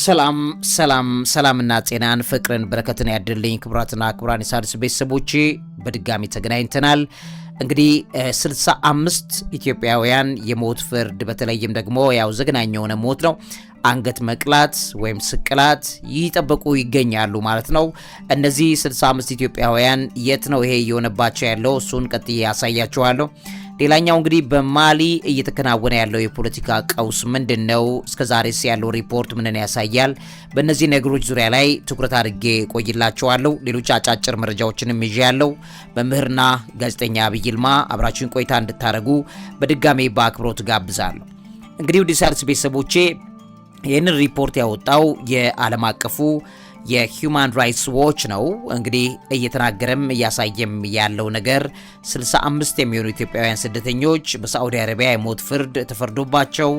ሰላምና ጤናን ፍቅርን በረከትን ያድልኝ ክብራትና ክብራን የሣድስ ቤተሰቦቼ በድጋሚ ተገናኝተናል። እንግዲህ 65 ኢትዮጵያውያን የሞት ፍርድ በተለይም ደግሞ ያው ዘግናኝ የሆነ ሞት ነው አንገት መቅላት ወይም ስቅላት ይጠበቁ ይገኛሉ ማለት ነው። እነዚህ 65 ኢትዮጵያውያን የት ነው ይሄ የሆነባቸው ያለው? እሱን ቀጥዬ ያሳያችኋለሁ። ሌላኛው እንግዲህ በማሊ እየተከናወነ ያለው የፖለቲካ ቀውስ ምንድነው? እስከዛሬስ ያለው ሪፖርት ምንን ያሳያል? በእነዚህ ነገሮች ዙሪያ ላይ ትኩረት አድርጌ ቆይላችኋለሁ። ሌሎች አጫጭር መረጃዎችንም ይዣለሁ። መምህርና ጋዜጠኛ አብይ ይልማ አብራችሁን ቆይታ እንድታደርጉ በድጋሜ በአክብሮት ጋብዛለሁ። እንግዲህ ውድ ሣድስ ቤተሰቦቼ ይህንን ሪፖርት ያወጣው የዓለም አቀፉ የሂዩማን ራይትስ ዎች ነው። እንግዲህ እየተናገረም እያሳየም ያለው ነገር 65 የሚሆኑ ኢትዮጵያውያን ስደተኞች በሳዑዲ አረቢያ የሞት ፍርድ ተፈርዶባቸው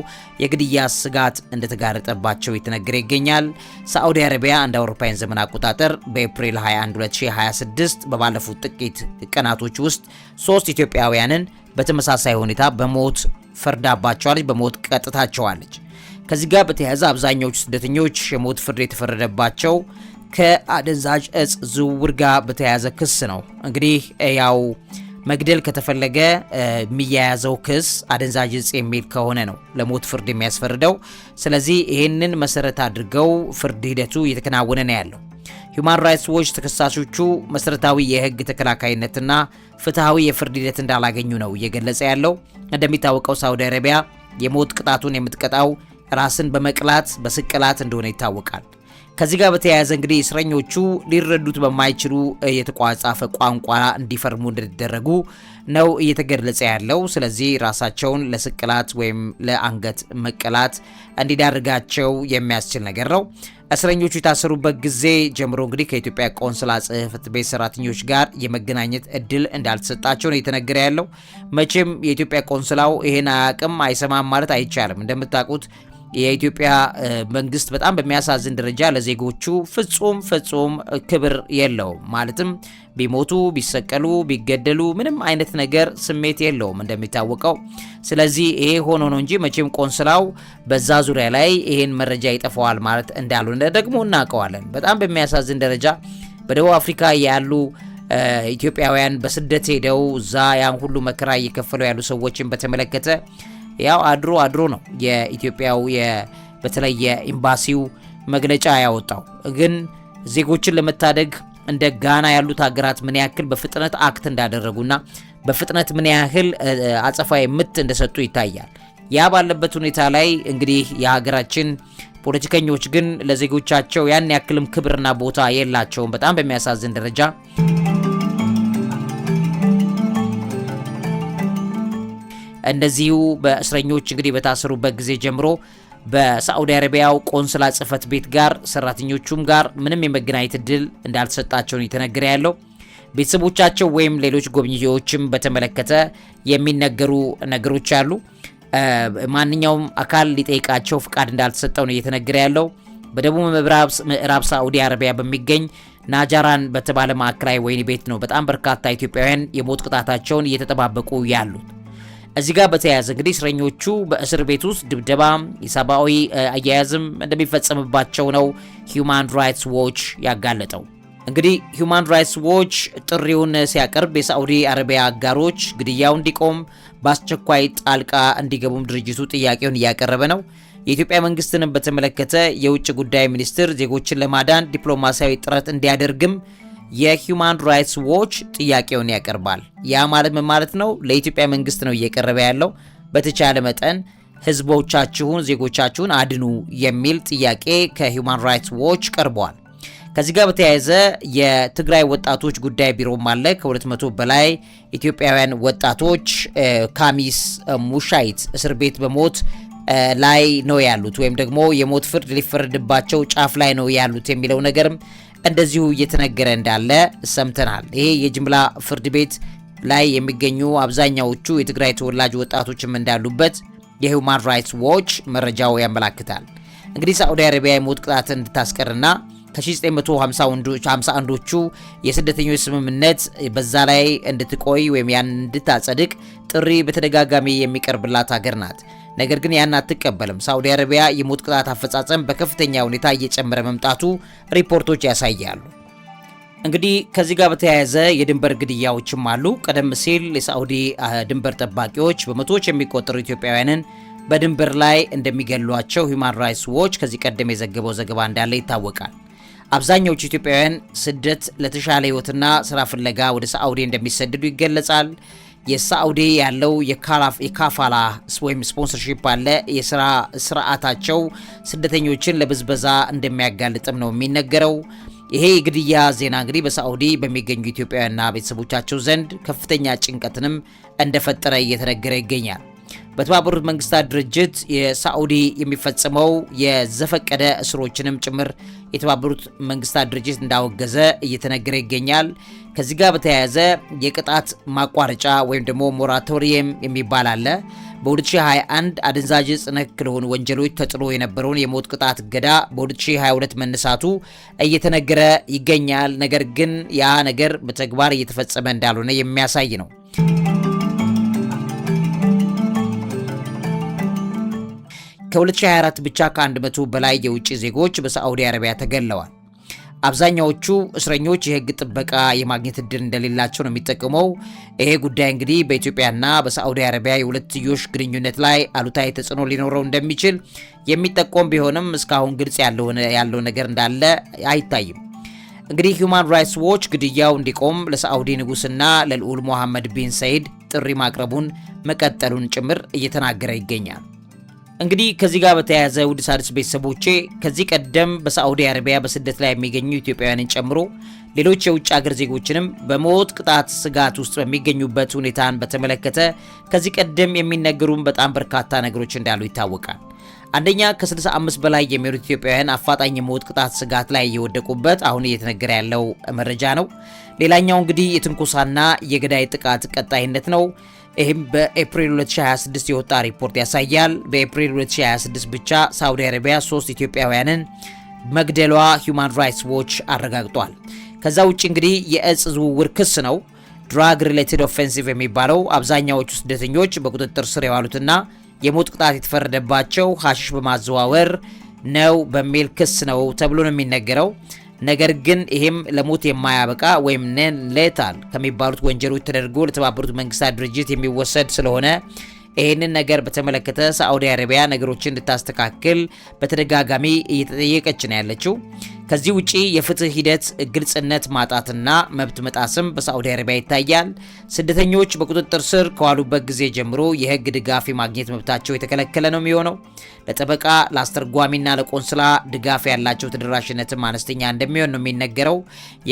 የግድያ ስጋት እንደተጋረጠባቸው የተነገረ ይገኛል። ሳዑዲ አረቢያ እንደ አውሮፓውያን ዘመን አቆጣጠር በኤፕሪል 21 2026 በባለፉት ጥቂት ቀናቶች ውስጥ 3 ኢትዮጵያውያንን በተመሳሳይ ሁኔታ በሞት ፈርዳባቸዋለች፣ በሞት ቀጥታቸዋለች። ከዚህ ጋር በተያያዘ አብዛኛዎቹ ስደተኞች የሞት ፍርድ የተፈረደባቸው ከአደንዛዥ እጽ ዝውውር ጋር በተያያዘ ክስ ነው። እንግዲህ ያው መግደል ከተፈለገ የሚያያዘው ክስ አደንዛዥ እጽ የሚል ከሆነ ነው ለሞት ፍርድ የሚያስፈርደው። ስለዚህ ይህንን መሰረት አድርገው ፍርድ ሂደቱ እየተከናወነ ነው ያለው። ሂዩማን ራይትስ ዎች ተከሳሾቹ መሰረታዊ የህግ ተከላካይነትና ፍትሐዊ የፍርድ ሂደት እንዳላገኙ ነው እየገለጸ ያለው። እንደሚታወቀው ሳዑዲ አረቢያ የሞት ቅጣቱን የምትቀጣው ራስን በመቅላት በስቅላት እንደሆነ ይታወቃል። ከዚህ ጋር በተያያዘ እንግዲህ እስረኞቹ ሊረዱት በማይችሉ የተቋጻፈ ቋንቋ እንዲፈርሙ እንደተደረጉ ነው እየተገለጸ ያለው። ስለዚህ ራሳቸውን ለስቅላት ወይም ለአንገት መቀላት እንዲዳርጋቸው የሚያስችል ነገር ነው። እስረኞቹ የታሰሩበት ጊዜ ጀምሮ እንግዲህ ከኢትዮጵያ ቆንስላ ጽሕፈት ቤት ሰራተኞች ጋር የመገናኘት እድል እንዳልተሰጣቸው ነው የተነገረ ያለው። መቼም የኢትዮጵያ ቆንስላው ይሄን አያውቅም አይሰማም ማለት አይቻልም። እንደምታውቁት የኢትዮጵያ መንግስት በጣም በሚያሳዝን ደረጃ ለዜጎቹ ፍጹም ክብር የለውም። ማለትም ቢሞቱ ቢሰቀሉ ቢገደሉ ምንም አይነት ነገር ስሜት የለውም እንደሚታወቀው። ስለዚህ ይሄ ሆኖ ነው እንጂ መቼም ቆንስላው በዛ ዙሪያ ላይ ይሄን መረጃ ይጠፋዋል ማለት እንዳልሆነ ደግሞ እናውቀዋለን። በጣም በሚያሳዝን ደረጃ በደቡብ አፍሪካ ያሉ ኢትዮጵያውያን በስደት ሄደው እዛ ያን ሁሉ መከራ እየከፈሉ ያሉ ሰዎችን በተመለከተ ያው አድሮ ነው የኢትዮጵያው በተለይ የኤምባሲው መግለጫ ያወጣው። ግን ዜጎችን ለመታደግ እንደ ጋና ያሉት ሀገራት ምን ያክል በፍጥነት አክት እንዳደረጉና በፍጥነት ምን ያህል አጸፋዊ ምት እንደሰጡ ይታያል። ያ ባለበት ሁኔታ ላይ እንግዲህ የሀገራችን ፖለቲከኞች ግን ለዜጎቻቸው ያን ያክልም ክብርና ቦታ የላቸውም በጣም በሚያሳዝን ደረጃ። እንደዚሁ በእስረኞች እንግዲህ በታሰሩበት ጊዜ ጀምሮ በሳዑዲ አረቢያው ቆንስላ ጽሕፈት ቤት ጋር ሰራተኞቹም ጋር ምንም የመገናኘት እድል እንዳልተሰጣቸው ነው የተነገረ ያለው። ቤተሰቦቻቸው ወይም ሌሎች ጎብኚዎችም በተመለከተ የሚነገሩ ነገሮች አሉ። ማንኛውም አካል ሊጠይቃቸው ፍቃድ እንዳልተሰጠው ነው እየተነገረ ያለው። በደቡብ ምዕራብ ሳዑዲ አረቢያ በሚገኝ ናጃራን በተባለ ማዕከላዊ ወህኒ ቤት ነው በጣም በርካታ ኢትዮጵያውያን የሞት ቅጣታቸውን እየተጠባበቁ ያሉት። እዚህ ጋር በተያያዘ እንግዲህ እስረኞቹ በእስር ቤት ውስጥ ድብደባ፣ የሰብአዊ አያያዝም እንደሚፈጸምባቸው ነው ሂዩማን ራይትስ ዎች ያጋለጠው። እንግዲህ ሂዩማን ራይትስ ዎች ጥሪውን ሲያቀርብ የሳዑዲ አረቢያ አጋሮች ግድያው እንዲቆም በአስቸኳይ ጣልቃ እንዲገቡም ድርጅቱ ጥያቄውን እያቀረበ ነው። የኢትዮጵያ መንግስትንም በተመለከተ የውጭ ጉዳይ ሚኒስትር ዜጎችን ለማዳን ዲፕሎማሲያዊ ጥረት እንዲያደርግም የሂዩማን ራይትስ ዎች ጥያቄውን ያቀርባል። ያ ማለት ምን ማለት ነው? ለኢትዮጵያ መንግስት ነው እየቀረበ ያለው በተቻለ መጠን ህዝቦቻችሁን ዜጎቻችሁን አድኑ የሚል ጥያቄ ከሂዩማን ራይትስ ዎች ቀርቧል። ከዚህ ጋር በተያያዘ የትግራይ ወጣቶች ጉዳይ ቢሮም አለ። ከ200 በላይ ኢትዮጵያውያን ወጣቶች ካሚስ ሙሻይት እስር ቤት በሞት ላይ ነው ያሉት ወይም ደግሞ የሞት ፍርድ ሊፈረድባቸው ጫፍ ላይ ነው ያሉት የሚለው ነገርም እንደዚሁ እየተነገረ እንዳለ ሰምተናል። ይሄ የጅምላ ፍርድ ቤት ላይ የሚገኙ አብዛኛዎቹ የትግራይ ተወላጅ ወጣቶችም እንዳሉበት የሂዩማን ራይትስ ዎች መረጃው ያመላክታል። እንግዲህ ሳዑዲ አረቢያ የሞት ቅጣት እንድታስቀርና ከ1951ዎቹ የስደተኞች ስምምነት በዛ ላይ እንድትቆይ ወይም ያን እንድታጸድቅ ጥሪ በተደጋጋሚ የሚቀርብላት ሀገር ናት። ነገር ግን ያን አትቀበልም። ሳዑዲ አረቢያ የሞት ቅጣት አፈጻጸም በከፍተኛ ሁኔታ እየጨመረ መምጣቱ ሪፖርቶች ያሳያሉ። እንግዲህ ከዚህ ጋር በተያያዘ የድንበር ግድያዎችም አሉ። ቀደም ሲል የሳዑዲ ድንበር ጠባቂዎች በመቶዎች የሚቆጠሩ ኢትዮጵያውያንን በድንበር ላይ እንደሚገሏቸው ሂዩማን ራይትስ ዎች ከዚህ ቀደም የዘገበው ዘገባ እንዳለ ይታወቃል። አብዛኛዎቹ ኢትዮጵያውያን ስደት ለተሻለ ህይወትና ስራ ፍለጋ ወደ ሳዑዲ እንደሚሰደዱ ይገለጻል። የሳዑዲ ያለው የካፋላ ወይም ስፖንሰርሺፕ አለ። የስራ ስርዓታቸው ስደተኞችን ለብዝበዛ እንደሚያጋልጥም ነው የሚነገረው። ይሄ የግድያ ዜና እንግዲህ በሳዑዲ በሚገኙ ኢትዮጵያውያንና ቤተሰቦቻቸው ዘንድ ከፍተኛ ጭንቀትንም እንደፈጠረ እየተነገረ ይገኛል። በተባበሩት መንግስታት ድርጅት የሳዑዲ የሚፈጽመው የዘፈቀደ እስሮችንም ጭምር የተባበሩት መንግስታት ድርጅት እንዳወገዘ እየተነገረ ይገኛል። ከዚህ ጋር በተያያዘ የቅጣት ማቋረጫ ወይም ደግሞ ሞራቶሪየም የሚባል አለ። በ2021 አደንዛዥ ዕፅ ነክ ለሆኑ ወንጀሎች ተጥሎ የነበረውን የሞት ቅጣት እገዳ በ2022 መነሳቱ እየተነገረ ይገኛል። ነገር ግን ያ ነገር በተግባር እየተፈጸመ እንዳልሆነ የሚያሳይ ነው። ከ2024 ብቻ ከ100 በላይ የውጭ ዜጎች በሳዑዲ አረቢያ ተገለዋል። አብዛኛዎቹ እስረኞች የህግ ጥበቃ የማግኘት እድል እንደሌላቸው ነው የሚጠቀመው። ይሄ ጉዳይ እንግዲህ በኢትዮጵያና በሳዑዲ አረቢያ የሁለትዮሽ ግንኙነት ላይ አሉታዊ ተጽዕኖ ሊኖረው እንደሚችል የሚጠቆም ቢሆንም እስካሁን ግልጽ ያለው ነገር እንዳለ አይታይም። እንግዲህ ሂዩማን ራይትስ ዎች ግድያው እንዲቆም ለሳዑዲ ንጉስና ለልዑል ሞሐመድ ቢን ሰይድ ጥሪ ማቅረቡን መቀጠሉን ጭምር እየተናገረ ይገኛል። እንግዲህ ከዚህ ጋር በተያያዘ ውድ ሣድስ ቤተሰቦቼ ከዚህ ቀደም በሳዑዲ አረቢያ በስደት ላይ የሚገኙ ኢትዮጵያውያንን ጨምሮ ሌሎች የውጭ ሀገር ዜጎችንም በሞት ቅጣት ስጋት ውስጥ በሚገኙበት ሁኔታን በተመለከተ ከዚህ ቀደም የሚነገሩን በጣም በርካታ ነገሮች እንዳሉ ይታወቃል። አንደኛ ከ65 በላይ የሚሆኑ ኢትዮጵያውያን አፋጣኝ የሞት ቅጣት ስጋት ላይ እየወደቁበት አሁን እየተነገረ ያለው መረጃ ነው። ሌላኛው እንግዲህ የትንኮሳና የገዳይ ጥቃት ቀጣይነት ነው። ይህም በኤፕሪል 2026 የወጣ ሪፖርት ያሳያል። በኤፕሪል 2026 ብቻ ሳዑዲ አረቢያ 3 ኢትዮጵያውያንን መግደሏ ሂዩማን ራይትስ ዎች አረጋግጧል። ከዛ ውጭ እንግዲህ የእጽ ዝውውር ክስ ነው ድራግ ሪሌትድ ኦፌንሲቭ የሚባለው። አብዛኛዎቹ ስደተኞች በቁጥጥር ስር የዋሉትና የሞት ቅጣት የተፈረደባቸው ሐሺሽ በማዘዋወር ነው በሚል ክስ ነው ተብሎ ነው የሚነገረው። ነገር ግን ይሄም ለሞት የማያበቃ ወይም ነን ሌታል ከሚባሉት ወንጀሎች ተደርጎ ለተባበሩት መንግስታት ድርጅት የሚወሰድ ስለሆነ ይህንን ነገር በተመለከተ ሳዑዲ አረቢያ ነገሮችን እንድታስተካክል በተደጋጋሚ እየተጠየቀች ነው ያለችው። ከዚህ ውጪ የፍትህ ሂደት ግልጽነት ማጣትና መብት መጣስም በሳዑዲ አረቢያ ይታያል። ስደተኞች በቁጥጥር ስር ከዋሉበት ጊዜ ጀምሮ የህግ ድጋፍ የማግኘት መብታቸው የተከለከለ ነው የሚሆነው። ለጠበቃ ለአስተርጓሚና ለቆንስላ ድጋፍ ያላቸው ተደራሽነትም አነስተኛ እንደሚሆን ነው የሚነገረው።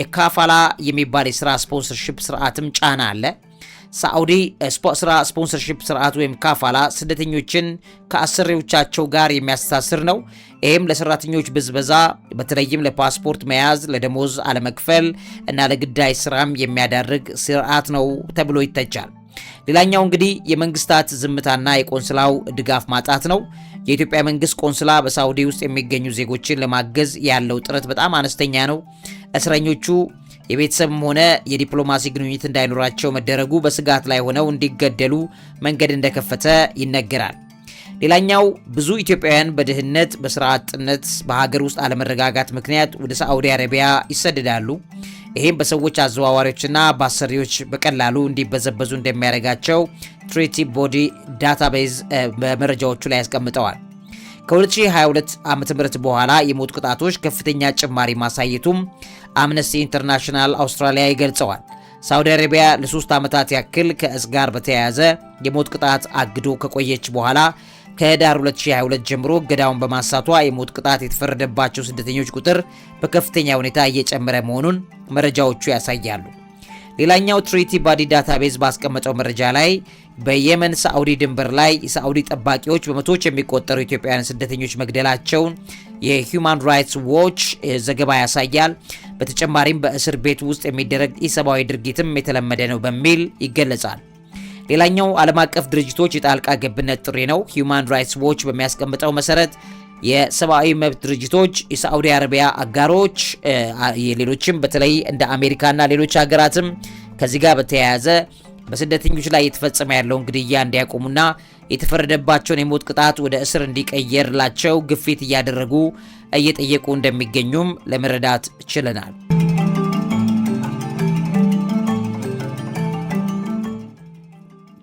የካፋላ የሚባል የስራ ስፖንሰርሺፕ ስርዓትም ጫና አለ። ሳዑዲ ስራ ስፖንሰርሺፕ ስርዓት ወይም ካፋላ ስደተኞችን ከአሰሪዎቻቸው ጋር የሚያስተሳስር ነው። ይህም ለሰራተኞች ብዝበዛ በተለይም ለፓስፖርት መያዝ፣ ለደሞዝ አለመክፈል እና ለግዳይ ስራም የሚያዳርግ ስርዓት ነው ተብሎ ይተቻል። ሌላኛው እንግዲህ የመንግስታት ዝምታና የቆንስላው ድጋፍ ማጣት ነው። የኢትዮጵያ መንግስት ቆንስላ በሳዑዲ ውስጥ የሚገኙ ዜጎችን ለማገዝ ያለው ጥረት በጣም አነስተኛ ነው። እስረኞቹ የቤተሰብም ሆነ የዲፕሎማሲ ግንኙነት እንዳይኖራቸው መደረጉ በስጋት ላይ ሆነው እንዲገደሉ መንገድ እንደከፈተ ይነገራል። ሌላኛው ብዙ ኢትዮጵያውያን በድህነት፣ በስራ አጥነት፣ በሀገር ውስጥ አለመረጋጋት ምክንያት ወደ ሳዑዲ አረቢያ ይሰደዳሉ። ይህም በሰዎች አዘዋዋሪዎችና በአሰሪዎች በቀላሉ እንዲበዘበዙ እንደሚያደርጋቸው ትሪቲ ቦዲ ዳታቤዝ በመረጃዎቹ ላይ ያስቀምጠዋል። ከ2022 ዓ.ም በኋላ የሞት ቅጣቶች ከፍተኛ ጭማሪ ማሳየቱም አምነስቲ ኢንተርናሽናል አውስትራሊያ ይገልጸዋል። ሳዑዲ አረቢያ ለ3 ዓመታት ያክል ከእጽ ጋር በተያያዘ የሞት ቅጣት አግዶ ከቆየች በኋላ ከህዳር 2022 ጀምሮ እገዳውን በማንሳቷ የሞት ቅጣት የተፈረደባቸው ስደተኞች ቁጥር በከፍተኛ ሁኔታ እየጨመረ መሆኑን መረጃዎቹ ያሳያሉ። ሌላኛው ትሪቲ ባዲ ዳታቤዝ ባስቀመጠው መረጃ ላይ በየመን ሳዑዲ ድንበር ላይ የሳዑዲ ጠባቂዎች በመቶዎች የሚቆጠሩ ኢትዮጵያውያን ስደተኞች መግደላቸውን የሂዩማን ራይትስ ዎች ዘገባ ያሳያል። በተጨማሪም በእስር ቤት ውስጥ የሚደረግ ኢሰብአዊ ድርጊትም የተለመደ ነው በሚል ይገለጻል። ሌላኛው ዓለም አቀፍ ድርጅቶች የጣልቃ ገብነት ጥሪ ነው። ሂዩማን ራይትስ ዎች በሚያስቀምጠው መሰረት የሰብአዊ መብት ድርጅቶች፣ የሳዑዲ አረቢያ አጋሮች፣ ሌሎችም በተለይ እንደ አሜሪካና ሌሎች ሀገራትም ከዚህ ጋር በተያያዘ በስደተኞች ላይ የተፈጸመ ያለውን ግድያ እንዲያቆሙና የተፈረደባቸውን የሞት ቅጣት ወደ እስር እንዲቀየርላቸው ግፊት እያደረጉ እየጠየቁ እንደሚገኙም ለመረዳት ችለናል።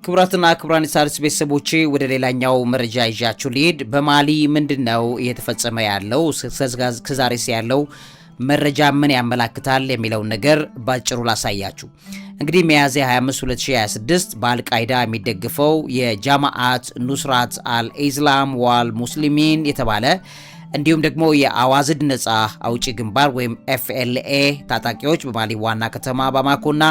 ክቡራትና ክቡራን የሣድስ ቤተሰቦቼ ወደ ሌላኛው መረጃ ይዣችሁ ልሄድ። በማሊ ምንድነው እየተፈጸመ ያለው? ከዛሬስ ያለው መረጃ ምን ያመላክታል የሚለውን ነገር ባጭሩ ላሳያችሁ። እንግዲህ ሚያዝያ 25 2026 በአልቃይዳ የሚደግፈው የጃማዓት ኑስራት አልኢስላም ዋል ሙስሊሚን የተባለ እንዲሁም ደግሞ የአዋዝድ ነጻ አውጪ ግንባር ወይም ኤፍኤልኤ ታጣቂዎች በማሊ ዋና ከተማ ባማኮና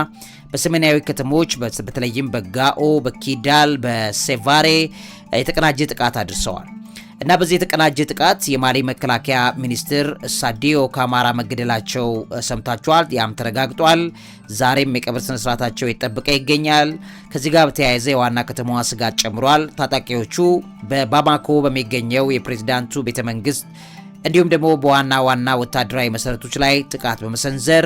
በሰሜናዊ ከተሞች በተለይም በጋኦ፣ በኪዳል፣ በሴቫሬ የተቀናጀ ጥቃት አድርሰዋል እና በዚህ የተቀናጀ ጥቃት የማሊ መከላከያ ሚኒስትር ሳዲዮ ካማራ መገደላቸው ሰምታችኋል። ያም ተረጋግጧል። ዛሬም የቀብር ስነ ስርዓታቸው የተጠበቀ ይገኛል። ከዚህ ጋር በተያያዘ የዋና ከተማዋ ስጋት ጨምሯል። ታጣቂዎቹ በባማኮ በሚገኘው የፕሬዝዳንቱ ቤተ መንግስት እንዲሁም ደግሞ በዋና ዋና ወታደራዊ መሰረቶች ላይ ጥቃት በመሰንዘር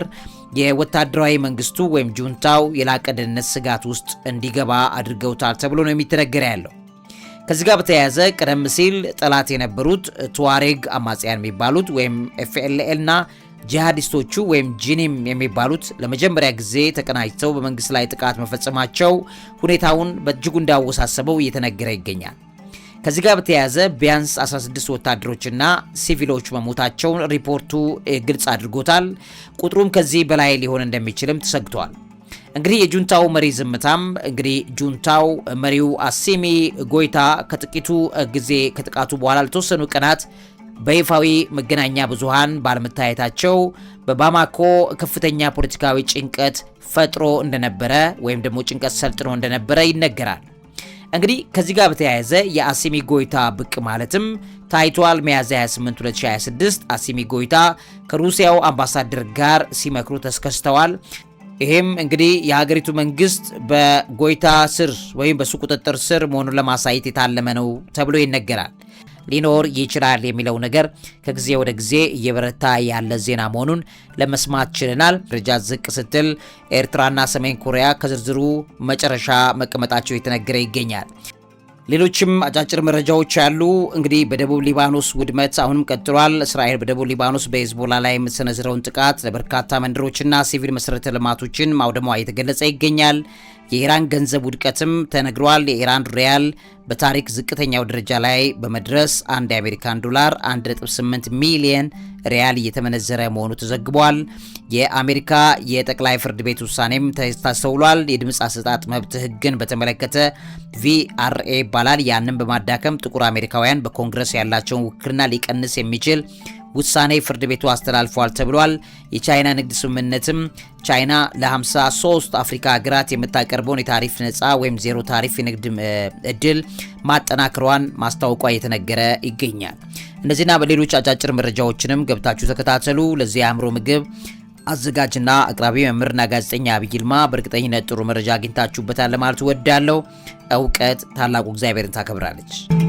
የወታደራዊ መንግስቱ ወይም ጁንታው የላቀ ደህንነት ስጋት ውስጥ እንዲገባ አድርገውታል ተብሎ ነው የሚተነገረ ያለው። ከዚህ ጋር በተያያዘ ቀደም ሲል ጠላት የነበሩት ቱዋሬግ አማጽያን የሚባሉት ወይም ኤፍኤልኤል እና ጂሃዲስቶቹ ወይም ጂኒም የሚባሉት ለመጀመሪያ ጊዜ ተቀናጅተው በመንግስት ላይ ጥቃት መፈጸማቸው ሁኔታውን በእጅጉ እንዳወሳሰበው እየተነገረ ይገኛል። ከዚህ ጋር በተያያዘ ቢያንስ 16 ወታደሮችና ሲቪሎች መሞታቸውን ሪፖርቱ ግልጽ አድርጎታል። ቁጥሩም ከዚህ በላይ ሊሆን እንደሚችልም ተሰግቷል። እንግዲህ የጁንታው መሪ ዝምታም እንግዲህ ጁንታው መሪው አሲሚ ጎይታ ከጥቂቱ ጊዜ ከጥቃቱ በኋላ ለተወሰኑ ቀናት በይፋዊ መገናኛ ብዙሃን ባለመታየታቸው በባማኮ ከፍተኛ ፖለቲካዊ ጭንቀት ፈጥሮ እንደነበረ ወይም ደግሞ ጭንቀት ሰልጥኖ እንደነበረ ይነገራል። እንግዲህ ከዚህ ጋር በተያያዘ የአሲሚ ጎይታ ብቅ ማለትም ታይቷል። ሚያዝያ 28 2026 አሲሚ ጎይታ ከሩሲያው አምባሳደር ጋር ሲመክሩ ተከስተዋል። ይሄም እንግዲህ የሀገሪቱ መንግስት በጎይታ ስር ወይም በሱ ቁጥጥር ስር መሆኑን ለማሳየት የታለመ ነው ተብሎ ይነገራል። ሊኖር ይችላል የሚለው ነገር ከጊዜ ወደ ጊዜ እየበረታ ያለ ዜና መሆኑን ለመስማት ችለናል። ደረጃ ዝቅ ስትል ኤርትራና ሰሜን ኮሪያ ከዝርዝሩ መጨረሻ መቀመጣቸው የተነገረ ይገኛል። ሌሎችም አጫጭር መረጃዎች አሉ። እንግዲህ በደቡብ ሊባኖስ ውድመት አሁንም ቀጥሏል። እስራኤል በደቡብ ሊባኖስ በሄዝቦላ ላይ የምትሰነዝረውን ጥቃት ለበርካታ መንደሮችና ሲቪል መሰረተ ልማቶችን ማውደሟ እየተገለጸ ይገኛል። የኢራን ገንዘብ ውድቀትም ተነግሯል። የኢራን ሪያል በታሪክ ዝቅተኛው ደረጃ ላይ በመድረስ አንድ የአሜሪካን ዶላር 1.8 ሚሊዮን ሪያል እየተመነዘረ መሆኑ ተዘግቧል። የአሜሪካ የጠቅላይ ፍርድ ቤት ውሳኔም ተስተውሏል። የድምፅ አሰጣጥ መብት ህግን በተመለከተ ቪአርኤ ይባላል። ያንን በማዳከም ጥቁር አሜሪካውያን በኮንግረስ ያላቸውን ውክልና ሊቀንስ የሚችል ውሳኔ ፍርድ ቤቱ አስተላልፏል ተብሏል። የቻይና ንግድ ስምምነትም ቻይና ለ53 አፍሪካ ሀገራት የምታቀርበውን የታሪፍ ነፃ ወይም ዜሮ ታሪፍ የንግድ እድል ማጠናከሯን ማስታወቋ እየተነገረ ይገኛል። እነዚህና በሌሎች አጫጭር መረጃዎችንም ገብታችሁ ተከታተሉ። ለዚህ የአእምሮ ምግብ አዘጋጅና አቅራቢ መምህርና ጋዜጠኛ አብይ ይልማ። በእርግጠኝነት ጥሩ መረጃ አግኝታችሁበታል ለማለት ወዳለው። እውቀት ታላቁ እግዚአብሔርን ታከብራለች።